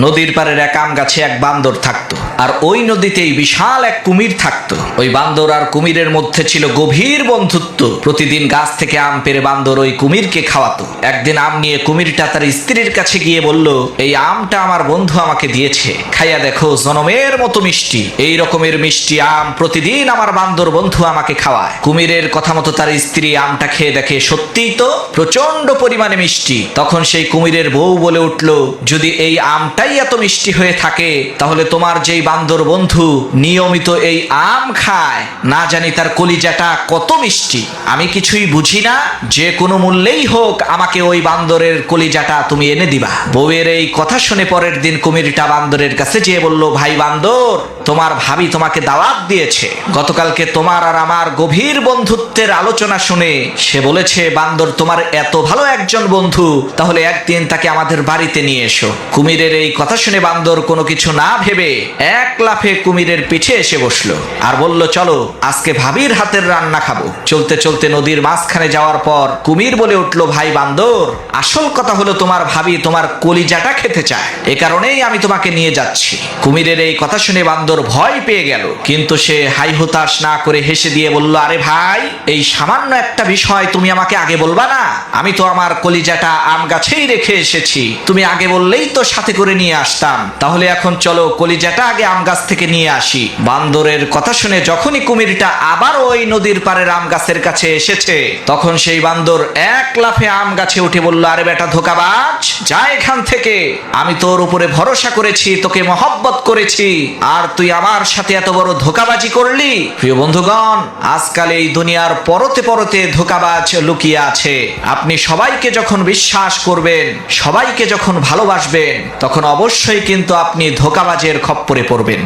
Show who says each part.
Speaker 1: নদীর পাড়ের এক আম গাছে এক বান্দর থাকতো, আর ওই নদীতেই বিশাল এক কুমির থাকতো। ওই বান্দর আর কুমিরের মধ্যে ছিল গভীর বন্ধুত্ব। প্রতিদিন গাছ থেকে আম পেড়ে বান্দর ওই কুমিরকে খাওয়াতো। একদিন আম নিয়ে কুমিরটা তার স্ত্রীর কাছে গিয়ে বলল, এই আমটা আমার বন্ধু আমাকে দিয়েছে, খাইয়া দেখো, জনমের মতো মিষ্টি। এই রকমের মিষ্টি আম প্রতিদিন আমার বান্দর বন্ধু আমাকে খাওয়ায়। কুমিরের কথা মতো তার স্ত্রী আমটা খেয়ে দেখে সত্যিই তো প্রচন্ড পরিমাণে মিষ্টি। তখন সেই কুমিরের বউ বলে উঠল, যদি এই আমটাই এত মিষ্টি হয়ে থাকে, তাহলে তোমার যেই বান্দর বন্ধু নিয়মিত এই আম খায়, না জানি তার কলিজাটা কত মিষ্টি। আমি কিছুই বুঝি না, যে কোনো মূল্যেই হোক আমাকে ওই বান্দরের কলিজাটা তুমি এনে দিবা। বউয়ের এই কথা শুনে পরের দিন কুমিরটা বান্দরের কাছে যেয়ে বলল, ভাই বান্দর, তোমার ভাবি তোমাকে দাওয়াত দিয়েছে। গতকালকে তোমার আর আমার গভীর বন্ধুত্বের আলোচনা শুনে সে বলেছে, বান্দর তোমার এত ভালো একজন বন্ধু, তাহলে একদিন তাকে আমাদের বাড়িতে নিয়ে এসো। কুমিরের এই কথা শুনে বান্দর কোনো কিছু না ভেবে এক লাফে কুমিরের পিঠে এসে বসলো আর বলল, চলো আজকে ভাবির হাতের রান্না খাবো। চলতে চলতে নদীর মাঝখানে যাওয়ার পর কুমির বলে উঠল, ভাই বান্দর, আসল কথা হলো তোমার ভাবি তোমার কলিজাটা খেতে চায়, এ কারণেই আমি তোমাকে নিয়ে যাচ্ছি। কুমিরের এই কথা শুনে বান্দর ভয় পেয়ে গেল, কিন্তু সে হাই হুতাশ না করে হেসে দিয়ে বলল, আরে ভাই, এই সামান্য একটা বিষয় তুমি আমাকে আগে বলবা না? আমি তো আমার কলিজাটা আম গাছেই রেখে এসেছি, তুমি আগে বললেই তো সাথে করে নিয়ে আসতাম। তাহলে এখন চলো কলিজাটা আগে আম গাছ থেকে নিয়ে আসি। বান্দরের কথা শুনে যখনই কুমিরটা আবার ওই নদীর পাড়ের আম গাছের কাছে এসেছে, তখন সেই বান্দর এক লাফে আম গাছে উঠে বলল, আরে বেটা ধোঁকাবাজ, যা এখান থেকে। আমি তোর উপরে ভরসা করেছি, তোকে মহব্বত করেছি, আর তুই আমার সাথে এত বড় ধোঁকাবাজি করলি। প্রিয় বন্ধুগণ, আজকাল এই দুনিয়ার পরতে পরতে ধোঁকাবাজ লুকিয়ে আছে। আপনি সবাইকে যখন বিশ্বাস করবেন, সবাইকে যখন ভালোবাসবেন, তখন অবশ্যই কিন্তু আপনি ধোঁকাবাজের খপ্পরে পড়বেন।